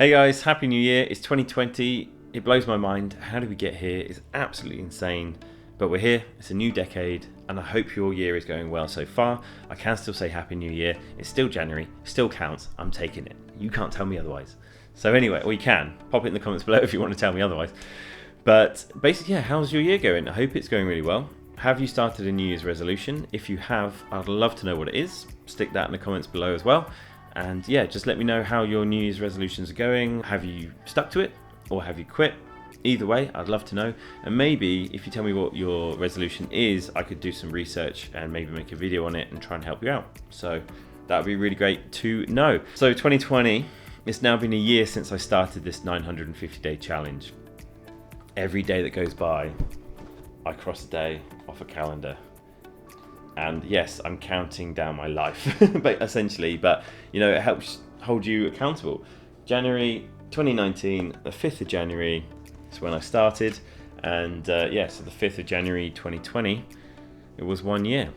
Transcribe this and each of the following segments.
Hey guys, Happy New Year. It's 2020. It blows my mind. How did we get here? It's absolutely insane. But we're here. It's a new decade, and I hope your year is going well so far. I can still say Happy New Year. It's still January. Still counts. I'm taking it. You can't tell me otherwise. So anyway, or you can. Pop it in the comments below if you want to tell me otherwise. But basically, yeah, how's your year going? I hope it's going really well. Have you started a New Year's resolution? If you have, I'd love to know what it is. Stick that in the comments below as well. And yeah, just let me know how your New Year's resolutions are going. Have you stuck to it or have you quit? Either way, I'd love to know. And maybe if you tell me what your resolution is, I could do some research and maybe make a video on it and try and help you out. So that would be really great to know. So 2020, it's now been a year since I started this 950-day challenge. Every day that goes by, I cross a day off a calendar. And yes, I'm counting down my life, but essentially, but you know, it helps hold you accountable. January 2019, the 5th of January is when I started. And yeah, so the 5th of January 2020, it was 1 year.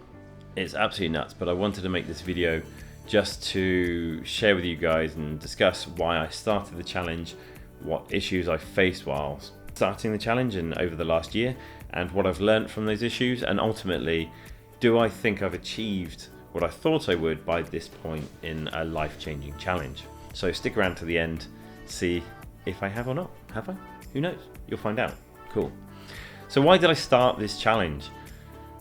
It's absolutely nuts, but I wanted to make this video just to share with you guys and discuss why I started the challenge, what issues I faced while starting the challenge and over the last year, and what I've learned from those issues, and ultimately, do I think I've achieved what I thought I would by this point in a life-changing challenge? So stick around to the end, see if I have or not. Have I? Who knows? You'll find out. Cool. So why did I start this challenge?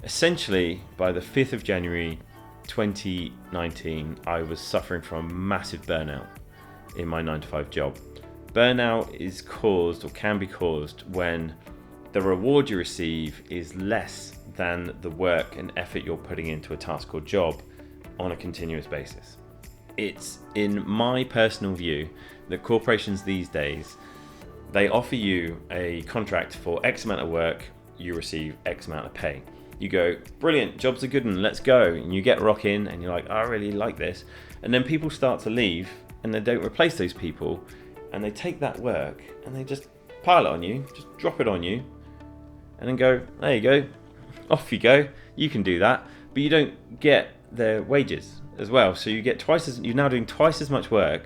Essentially, by the 5th of January 2019, I was suffering from massive burnout in my 9-to-5 job. Burnout is caused, or can be caused, when the reward you receive is less than the work and effort you're putting into a task or job on a continuous basis. It's in my personal view that corporations these days, they offer you a contract for X amount of work, you receive X amount of pay. You go, brilliant, job's a good one, let's go. And you get rocking and you're like, I really like this. And then people start to leave and they don't replace those people, and they take that work and they just pile it on you, just drop it on you, and then go, there you go. Off you go, you can do that, but you don't get their wages as well. So you get you're now doing twice as much work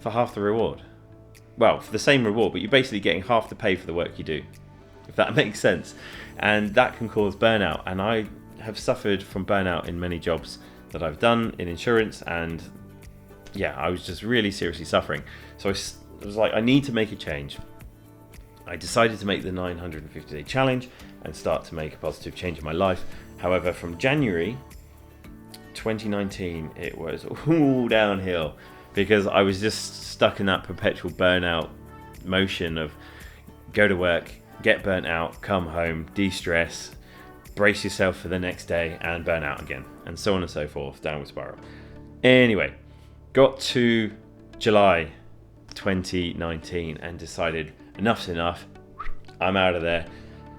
for half the reward. Well, for the same reward, but you're basically getting half the pay for the work you do, if that makes sense. And that can cause burnout. And I have suffered from burnout in many jobs that I've done in insurance. And yeah, I was just really seriously suffering. So I was like, I need to make a change. I decided to make the 950-day challenge and start to make a positive change in my life. However, from January 2019, it was all downhill because I was just stuck in that perpetual burnout motion of go to work, get burnt out, come home, de-stress, brace yourself for the next day and burn out again, and so on and so forth, downward spiral. Anyway, got to July 2019 and decided enough's enough, I'm out of there.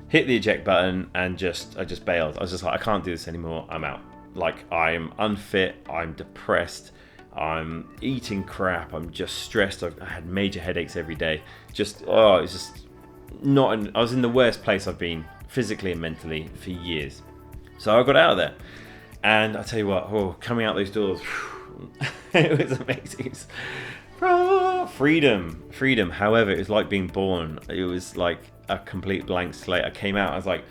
Hit the eject button and I just bailed. I was just like, I can't do this anymore, I'm out. Like, I'm unfit, I'm depressed, I'm eating crap, I'm just stressed, I had major headaches every day. Just, oh, it's just I was in the worst place I've been physically and mentally for years. So I got out of there. And I tell you what, coming out those doors, it was amazing. Freedom. However, it was like being born. It was like a complete blank slate. I came out, I was like,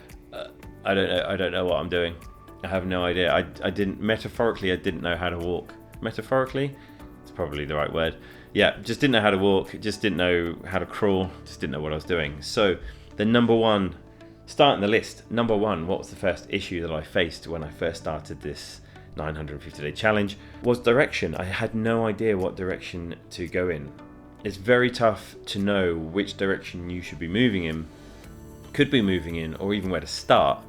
I don't know what I'm doing. I have no idea. I didn't know how to walk. Metaphorically, it's probably the right word. Yeah, just didn't know how to walk, just didn't know how to crawl, just didn't know what I was doing. So the number one, starting the list, number one, what was the first issue that I faced when I first started this 950-day challenge was direction. I had no idea what direction to go in. It's very tough to know which direction you should be moving in, could be moving in, or even where to start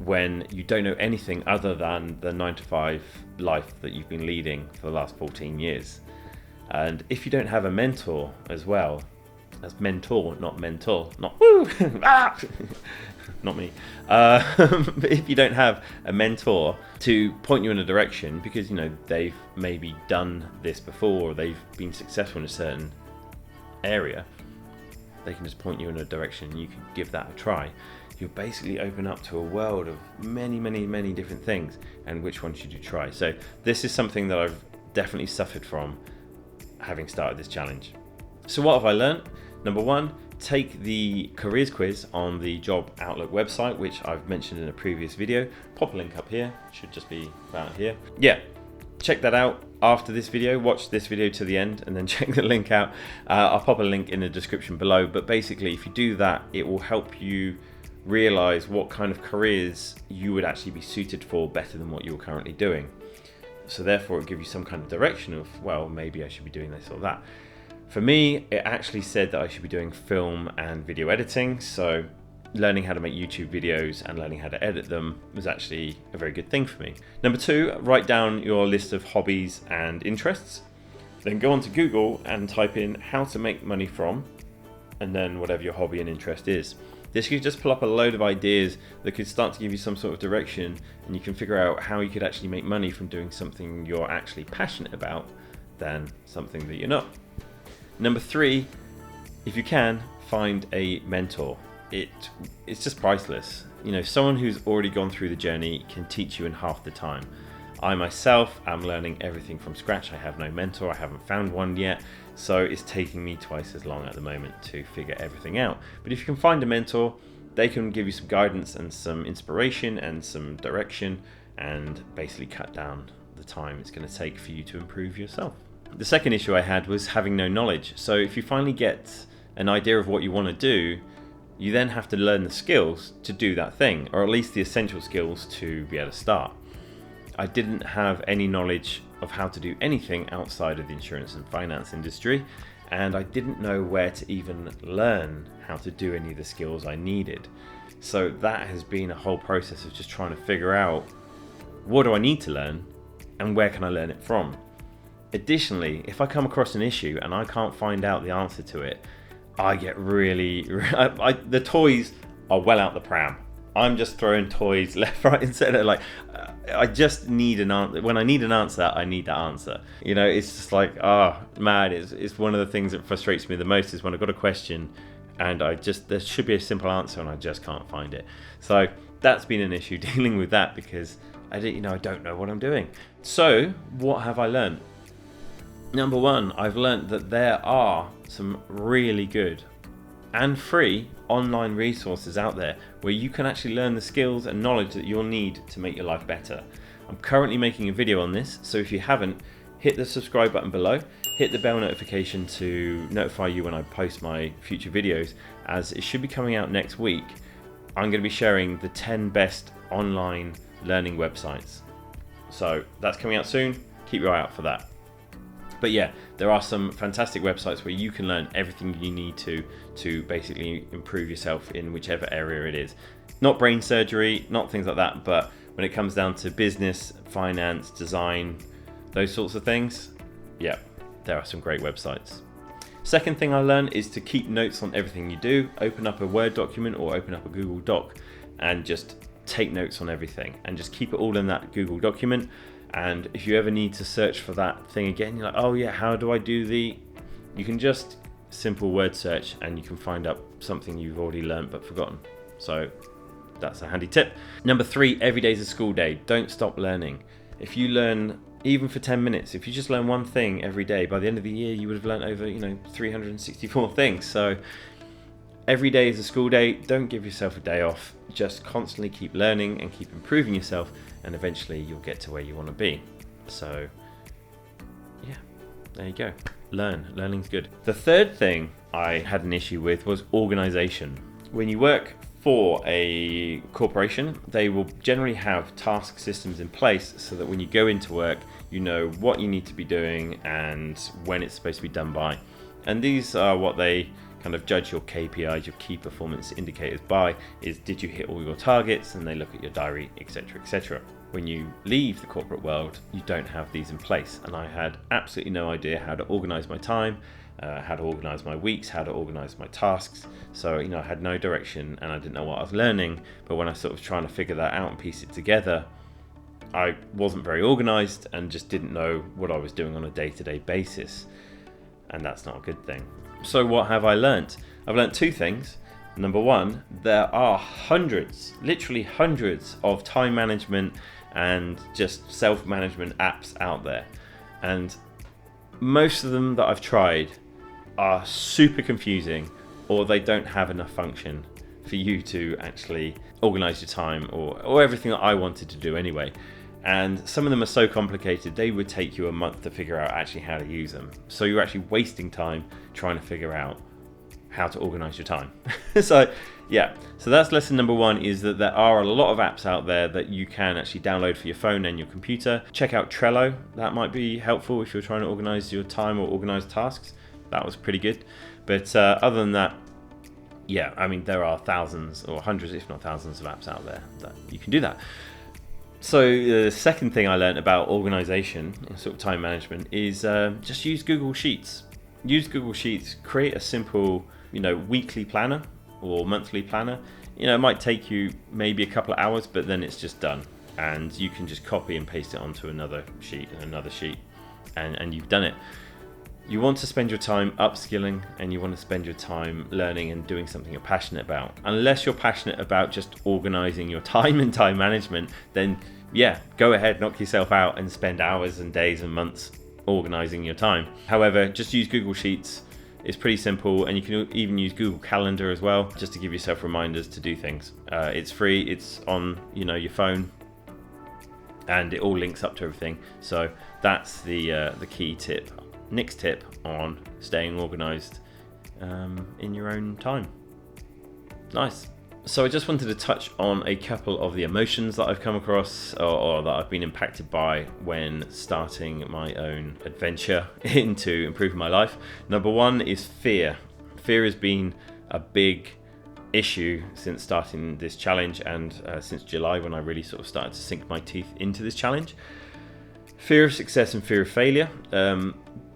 when you don't know anything other than the 9-to-5 life that you've been leading for the last 14 years. And if you don't have a mentor as well, as mentor, not mentor, not woo, not me. But if you don't have a mentor to point you in a direction, because you know they've maybe done this before, or they've been successful in a certain area, they can just point you in a direction and you can give that a try. You'll basically open up to a world of many different things, and which one should you try? So this is something that I've definitely suffered from, having started this challenge. So what have I learned? Number one, take the careers quiz on the Job Outlook website, which I've mentioned in a previous video. Pop a link up here, should just be about here. Yeah, check that out after this video. Watch this video to the end and then check the link out. I'll pop a link in the description below, but basically if you do that, it will help you realize what kind of careers you would actually be suited for better than what you're currently doing. So therefore it'll give you some kind of direction of, well, maybe I should be doing this or that. For me, it actually said that I should be doing film and video editing, so learning how to make YouTube videos and learning how to edit them was actually a very good thing for me. Number two, write down your list of hobbies and interests. Then go onto Google and type in how to make money from, and then whatever your hobby and interest is. This could just pull up a load of ideas that could start to give you some sort of direction, and you can figure out how you could actually make money from doing something you're actually passionate about than something that you're not. Number three, if you can, find a mentor. It's just priceless. You know, someone who's already gone through the journey can teach you in half the time. I myself am learning everything from scratch. I have no mentor, I haven't found one yet, so it's taking me twice as long at the moment to figure everything out. But if you can find a mentor, they can give you some guidance and some inspiration and some direction, and basically cut down the time it's going to take for you to improve yourself. The second issue I had was having no knowledge. So if you finally get an idea of what you want to do, you then have to learn the skills to do that thing, or at least the essential skills to be able to start. I didn't have any knowledge of how to do anything outside of the insurance and finance industry, and I didn't know where to even learn how to do any of the skills I needed. So that has been a whole process of just trying to figure out, what do I need to learn and where can I learn it from? Additionally, if I come across an issue and I can't find out the answer to it, I get really, the toys are well out the pram. I'm just throwing toys left, right and center. Like, I just need an answer. When I need an answer, I need that answer. You know, it's just like, man, it's one of the things that frustrates me the most is when I've got a question and there should be a simple answer and I just can't find it. So that's been an issue dealing with that, because I don't know what I'm doing. So what have I learned? Number one, I've learned that there are some really good and free online resources out there where you can actually learn the skills and knowledge that you'll need to make your life better. I'm currently making a video on this, so if you haven't, hit the subscribe button below, hit the bell notification to notify you when I post my future videos, as it should be coming out next week. I'm going to be sharing the 10 best online learning websites. So that's coming out soon, keep your eye out for that. But yeah, there are some fantastic websites where you can learn everything you need to basically improve yourself in whichever area it is. Not brain surgery, not things like that, but when it comes down to business, finance, design, those sorts of things, yeah, there are some great websites. Second thing I learned is to keep notes on everything you do. Open up a Word document or open up a Google Doc and just take notes on everything and just keep it all in that Google document. And if you ever need to search for that thing again, you're like, oh yeah, how do I do you can just simple word search and you can find up something you've already learned but forgotten. So that's a handy tip. Number three, every day is a school day. Don't stop learning. If you learn even for 10 minutes, if you just learn one thing every day, by the end of the year, you would have learned over, 364 things. So every day is a school day. Don't give yourself a day off. Just constantly keep learning and keep improving yourself, and eventually you'll get to where you want to be. So yeah, there you go. Learning's good. The third thing I had an issue with was organization. When you work for a corporation, they will generally have task systems in place so that when you go into work, you know what you need to be doing and when it's supposed to be done by. And these are what they kind of judge your KPIs, your key performance indicators by, is did you hit all your targets, and they look at your diary, etc., etc. When you leave the corporate world, you don't have these in place, and I had absolutely no idea how to organize my time, how to organize my weeks, how to organize my tasks. So I had no direction and I didn't know what I was learning. But when I sort of trying to figure that out and piece it together, I wasn't very organized and just didn't know what I was doing on a day-to-day basis, and that's not a good thing. So what have I learnt? I've learnt two things. Number one, there are hundreds, literally hundreds of time management and just self-management apps out there. And most of them that I've tried are super confusing, or they don't have enough function for you to actually organize your time or everything that I wanted to do anyway. And some of them are so complicated, they would take you a month to figure out actually how to use them. So you're actually wasting time trying to figure out how to organize your time. So that's lesson number one, is that there are a lot of apps out there that you can actually download for your phone and your computer. Check out Trello. That might be helpful if you're trying to organize your time or organize tasks. That was pretty good. But other than that, yeah, I mean, there are thousands or hundreds, if not thousands of apps out there that you can do that. So the second thing I learned about organization and sort of time management is just use Google Sheets. Use Google Sheets, create a simple, weekly planner or monthly planner. It might take you maybe a couple of hours, but then it's just done. And you can just copy and paste it onto another sheet and another sheet, and you've done it. You want to spend your time upskilling, and you want to spend your time learning and doing something you're passionate about. Unless you're passionate about just organizing your time and time management, then yeah, go ahead, knock yourself out and spend hours and days and months organizing your time. However, just use Google Sheets. It's pretty simple, and you can even use Google Calendar as well, just to give yourself reminders to do things. It's free, it's on your phone, and it all links up to everything. So that's the key tip. Nick's tip on staying organized in your own time. Nice. So I just wanted to touch on a couple of the emotions that I've come across or that I've been impacted by when starting my own adventure into improving my life. Number one is fear. Fear has been a big issue since starting this challenge, and since July, when I really sort of started to sink my teeth into this challenge. Fear of success and fear of failure.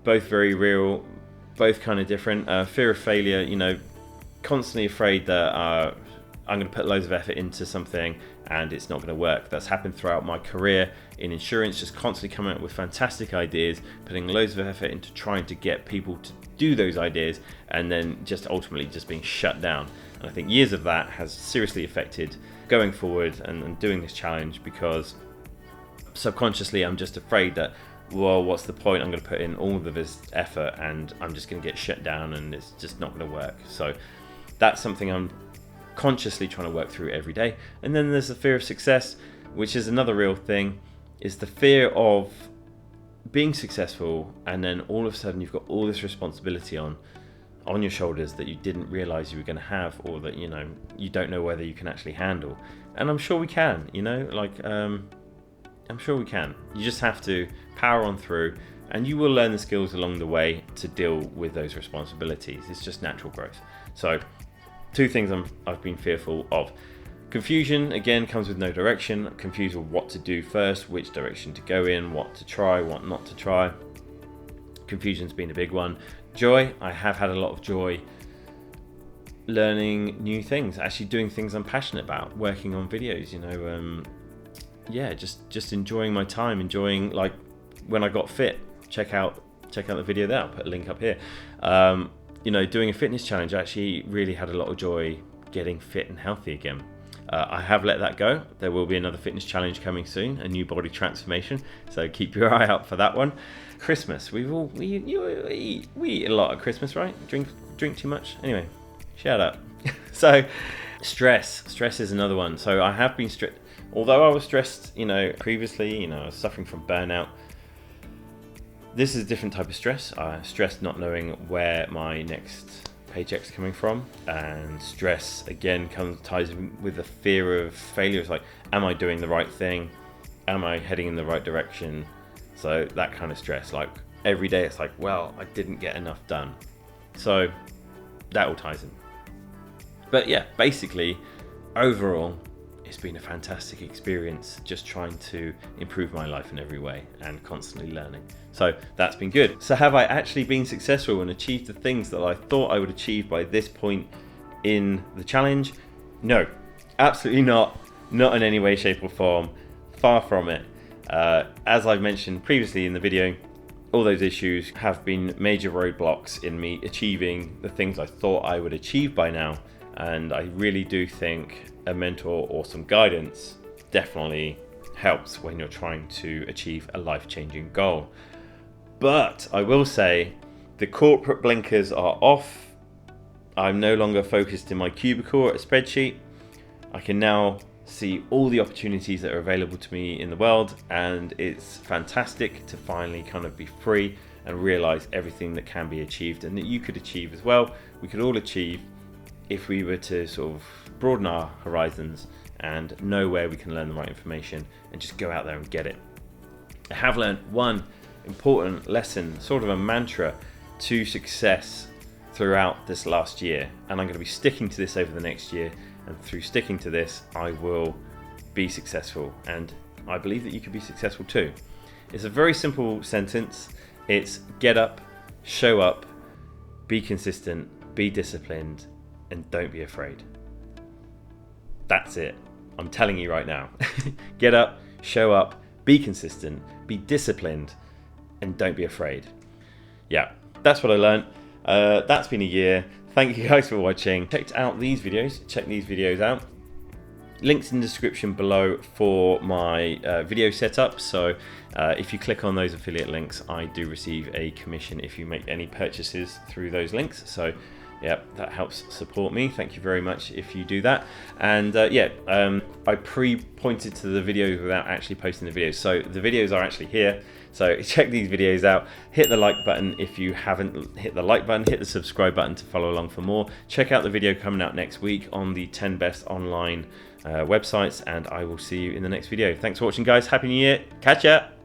Both very real, both kind of different. Fear of failure, constantly afraid that I'm going to put loads of effort into something and it's not going to work. That's happened throughout my career in insurance, just constantly coming up with fantastic ideas, putting loads of effort into trying to get people to do those ideas, and then just ultimately just being shut down. And I think years of that has seriously affected going forward and doing this challenge, because subconsciously I'm just afraid that, well, what's the point? I'm going to put in all of this effort and I'm just going to get shut down and it's just not going to work. So that's something I'm consciously trying to work through every day. And then there's the fear of success, which is another real thing, is the fear of being successful, and then all of a sudden you've got all this responsibility on your shoulders that you didn't realize you were going to have, or that you don't know whether you can actually handle. And I'm sure we can, I'm sure we can. You just have to power on through, and you will learn the skills along the way to deal with those responsibilities. It's just natural growth. So two things I've been fearful of. Confusion, again, comes with no direction. Confused with what to do first, which direction to go in, what to try, what not to try. Confusion's been a big one. Joy, I have had a lot of joy learning new things, actually doing things I'm passionate about, working on videos, just enjoying my time, enjoying, like, when I got fit. Check out the video there, I'll put a link up here. Doing a fitness challenge, I actually really had a lot of joy getting fit and healthy again. I have let that go. There will be another fitness challenge coming soon, a new body transformation, so keep your eye out for that one. Christmas, we eat a lot at Christmas, right? Drink too much? Anyway, shut up. So stress is another one. So I have been stressed. Although I was stressed, previously, I was suffering from burnout. This is a different type of stress. Stress not knowing where my next paycheck's coming from, and stress again ties with the fear of failure. It's like, am I doing the right thing? Am I heading in the right direction? So that kind of stress, like every day it's like, well, I didn't get enough done. So that all ties in. But yeah, basically, overall, it's been a fantastic experience just trying to improve my life in every way and constantly learning. So that's been good. So have I actually been successful and achieved the things that I thought I would achieve by this point in the challenge? No, absolutely not. Not in any way, shape or form. Far from it. As I've mentioned previously in the video, all those issues have been major roadblocks in me achieving the things I thought I would achieve by now. And I really do think a mentor or some guidance definitely helps when you're trying to achieve a life-changing goal. But I will say the corporate blinkers are off. I'm no longer focused in my cubicle at a spreadsheet. I can now see all the opportunities that are available to me in the world, and it's fantastic to finally kind of be free and realize everything that can be achieved and that you could achieve as well. We could all achieve if we were to sort of broaden our horizons and know where we can learn the right information and just go out there and get it. I have learned one important lesson, sort of a mantra to success throughout this last year, and I'm going to be sticking to this over the next year, and through sticking to this I will be successful, and I believe that you can be successful too. It's a very simple sentence. It's get up, show up, be consistent, be disciplined, and don't be afraid. That's it. I'm telling you right now. Get up, show up, be consistent, be disciplined, and don't be afraid. Yeah, that's what I learned. That's been a year. Thank you guys for watching. Check out these videos. Check these videos out. Links in the description below for my video setup. So if you click on those affiliate links, I do receive a commission if you make any purchases through those links. So yeah, that helps support me. Thank you very much if you do that. And I pre-pointed to the videos without actually posting the videos. So the videos are actually here. So check these videos out. Hit the like button if you haven't hit the like button. Hit the subscribe button to follow along for more. Check out the video coming out next week on the 10 best online websites. And I will see you in the next video. Thanks for watching, guys. Happy New Year. Catch ya.